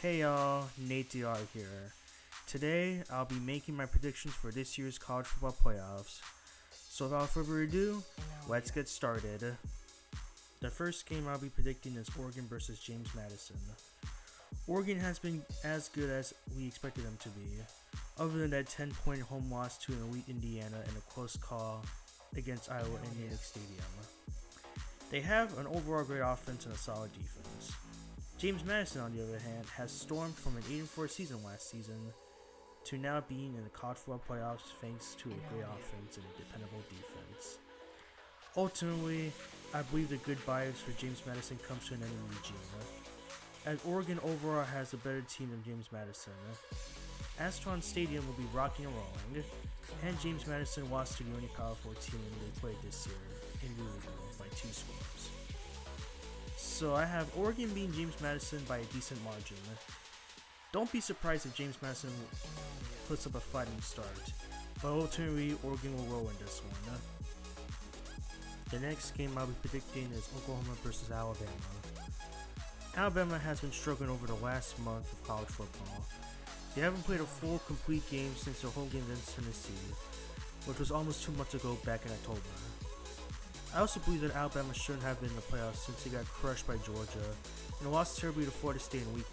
Hey y'all, Nate DR here. Today, I'll be making my predictions for this year's college football playoffs. So without further ado, let's get started. The first game I'll be predicting is Oregon versus James Madison. Oregon has been as good as we expected them to be, other than that 10-point home loss to an elite Indiana and a close call against Iowa in Natick Stadium. They have an overall great offense and a solid defense. James Madison, on the other hand, has stormed from an 8-4 season last season to now being in the college football playoffs thanks to a great offense and a dependable defense. Ultimately, I believe the good vibes for James Madison comes to an end in Eugene, as Oregon overall has a better team than James Madison. Astron Stadium will be rocking and rolling, and James Madison lost to the only Power 4 team they played this year in Louisville by 2 scores. So I have Oregon beating James Madison by a decent margin. Don't be surprised if James Madison puts up a fighting start, but ultimately Oregon will roll in this one. The next game I'll be predicting is Oklahoma versus Alabama. Alabama has been struggling over the last month of college football. They haven't played a full complete game since their home game against Tennessee, which was almost 2 months ago back in October. I also believe that Alabama shouldn't have been in the playoffs since they got crushed by Georgia and lost terribly to Florida State in Week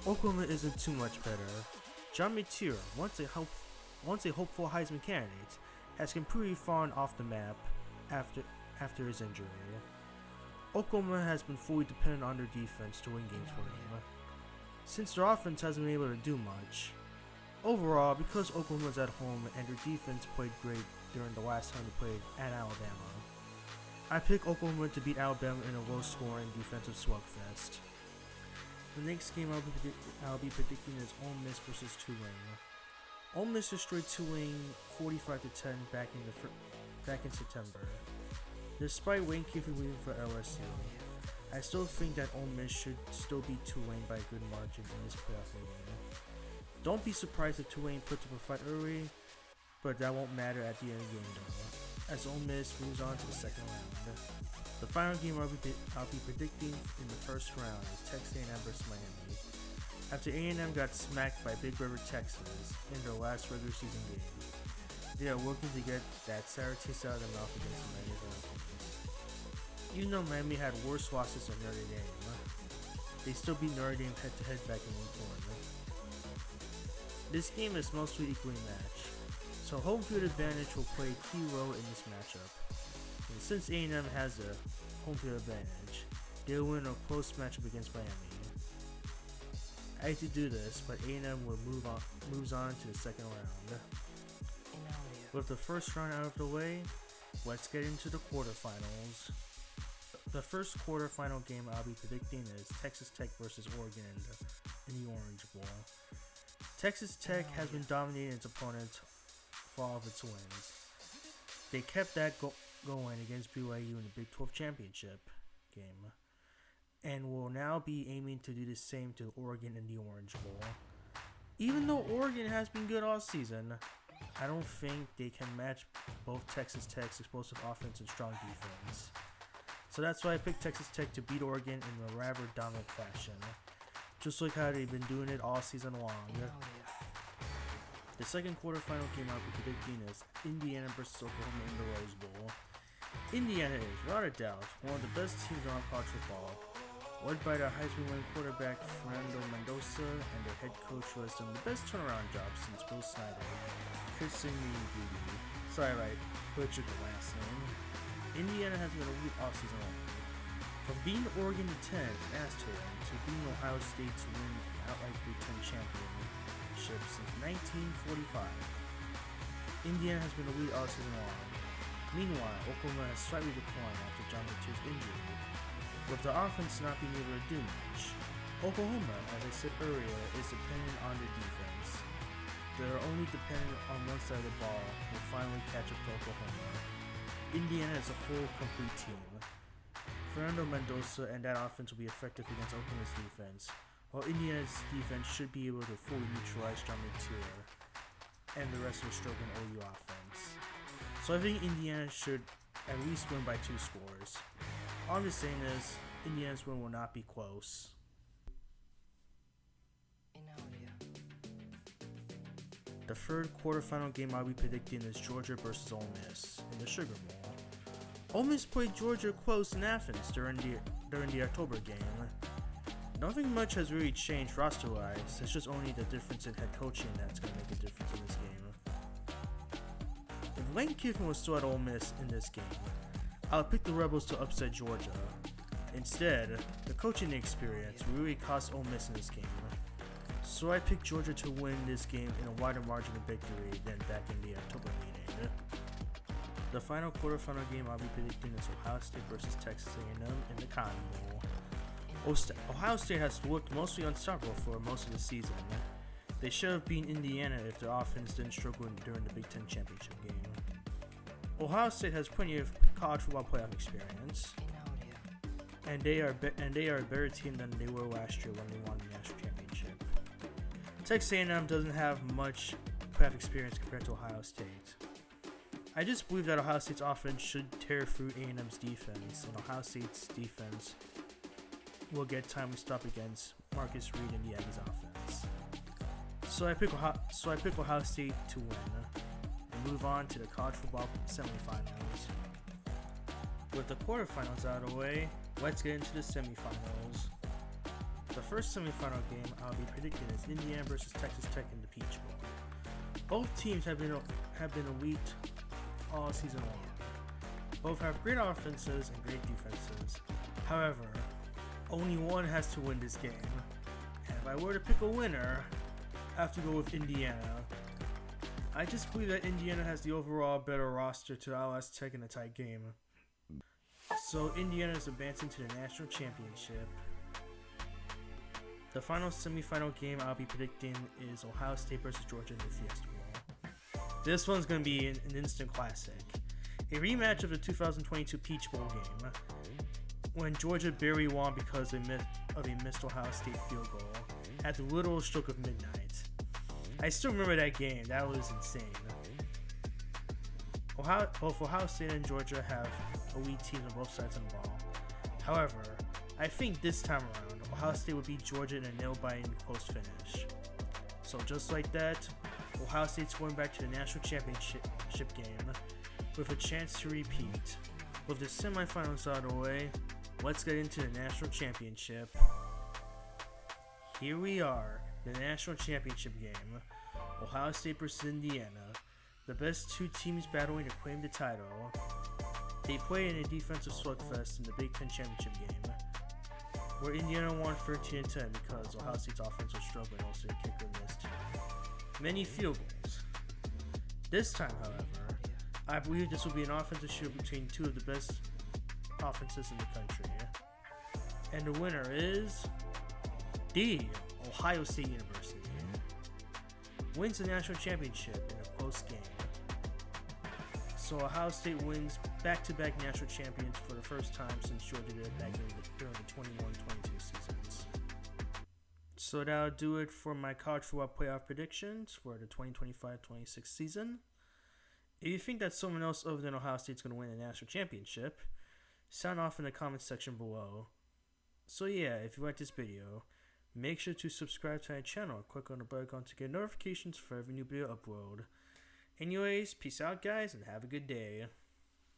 1. Oklahoma isn't too much better. John Mateer, once a hopeful Heisman candidate, has completely fallen off the map after his injury. Oklahoma has been fully dependent on their defense to win games for them, since their offense hasn't been able to do much. Overall, because Oklahoma's at home and their defense played great during the last time they played at Alabama, I pick Oklahoma to beat Alabama in a low-scoring defensive slugfest. The next game I'll be predicting is Ole Miss versus Tulane. Ole Miss destroyed Tulane 45-10 back in September. Despite Wayne Kiffin leaving for LSU, I still think that Ole Miss should still beat Tulane by a good margin in this playoff meeting. Don't be surprised if Tulane puts up a fight early, but that won't matter at the end of the game though, as Ole Miss moves on to the second round. The final game I'll be predicting in the first round is Texas A&M versus Miami. After A&M got smacked by Big River Texas in their last regular season game, they are working to get that sour taste out of their mouth against the Miami Hurricanes. Even though Miami had worse losses than Notre Dame, they still beat Notre Dame head-to-head back in Week 1. This game is mostly equally matched, so home field advantage will play a key role in this matchup. And since A&M has a home field advantage, they'll win a close matchup against Miami. I hate to do this, but A&M moves on to the second round. With the first round out of the way, let's get into the quarterfinals. The first quarterfinal game I'll be predicting is Texas Tech versus Oregon in the Orange Bowl. Texas Tech has been dominating its opponents for all of its wins. They kept that going against BYU in the Big 12 championship game, and will now be aiming to do the same to Oregon in the Orange Bowl. Even though Oregon has been good all season, I don't think they can match both Texas Tech's explosive offense and strong defense. So that's why I picked Texas Tech to beat Oregon in a rather dominant fashion, just like how they've been doing it all season long. The second quarterfinal game I'll be predicting is Indiana versus Oklahoma in the Rose Bowl. Indiana is, without a doubt, one of the best teams around college football, led by their Heisman-winning quarterback Fernando Mendoza, and their head coach who has done the best turnaround job since Bill Snyder, Kirsten Beauty. Sorry, I butchered the last name. Indiana has been elite all season long. From beating Oregon to 10 in Astrodome to beating Ohio State to win an outright Big Ten championship since 1945, Indiana has been elite all season long. Meanwhile, Oklahoma has slightly declined after John Mateer's injury, with the offense not being able to do much. Oklahoma, as I said earlier, is dependent on their defense. They're only dependent on one side of the ball will finally catch up to Oklahoma. Indiana is a full, complete team. Fernando Mendoza and that offense will be effective against Oklahoma's defense, while Indiana's defense should be able to fully neutralize John Mateer and the rest of the struggling OU offense. So I think Indiana should at least win by 2 scores. All I'm just saying is, Indiana's win will not be close. The third quarterfinal game I'll be predicting is Georgia versus Ole Miss in the Sugar Bowl. Ole Miss played Georgia close in Athens during the October game. Nothing much has really changed roster-wise. It's just only the difference in head coaching that's going to make a difference in this game. If Lane Kiffin was still at Ole Miss in this game, I would pick the Rebels to upset Georgia. Instead, the coaching experience really cost Ole Miss in this game. So I picked Georgia to win this game in a wider margin of victory than back in the October meeting. The final quarterfinal game I'll be predicting is Ohio State versus Texas A&M in the Cotton Bowl. Ohio State has looked mostly unstoppable for most of the season. They should have beaten Indiana if their offense didn't struggle during the Big Ten championship game. Ohio State has plenty of college football playoff experience, and they are a better team than they were last year when they won the national championship. Texas A&M doesn't have much playoff experience compared to Ohio State. I just believe that Ohio State's offense should tear through A&M's defense, and Ohio State's defense will get timely stop against Marcus Reed and the Aggies offense. So I pick Ohio State to win and move on to the college football semifinals. With the quarterfinals out of the way, let's get into the semifinals. The first semifinal game I'll be predicting is Indiana versus Texas Tech in the Peach Bowl. Both teams have been elite all season long. Both have great offenses and great defenses. However, only one has to win this game. And if I were to pick a winner, I have to go with Indiana. I just believe that Indiana has the overall better roster to outlast Tech in a tight game. So Indiana is advancing to the national championship. The final semifinal game I'll be predicting is Ohio State versus Georgia in the Fiesta Bowl. This one's going to be an instant classic. A rematch of the 2022 Peach Bowl game, when Georgia barely won because of a missed Ohio State field goal at the literal stroke of midnight. I still remember that game. That was insane. Both Ohio State and Georgia have elite teams on both sides of the ball. However, I think this time around, Ohio State will beat Georgia in a nail-biting close finish. So just like that, Ohio State's going back to the national championship game with a chance to repeat. With the semifinals out of the way, let's get into the national championship. Here we are, the national championship game. Ohio State versus Indiana. The best two teams battling to claim the title. They play in a defensive slugfest in the Big Ten championship game, where Indiana won 13-10 because Ohio State's offense was struggling, also their kicker missed many field goals. This time, however, I believe this will be an offensive shootout between two of the best offenses in the country. And the winner is the Ohio State University. Wins the national championship in a close game. So Ohio State wins back-to-back national champions for the first time since Georgia did it back during the 21-22 seasons. So that'll do it for my college football playoff predictions for the 2025-26 season. If you think that someone else other than Ohio State is going to win the national championship, sound off in the comments section below. So yeah, if you liked this video, make sure to subscribe to my channel and click on the bell icon to get notifications for every new video upload. Anyways, peace out guys and have a good day.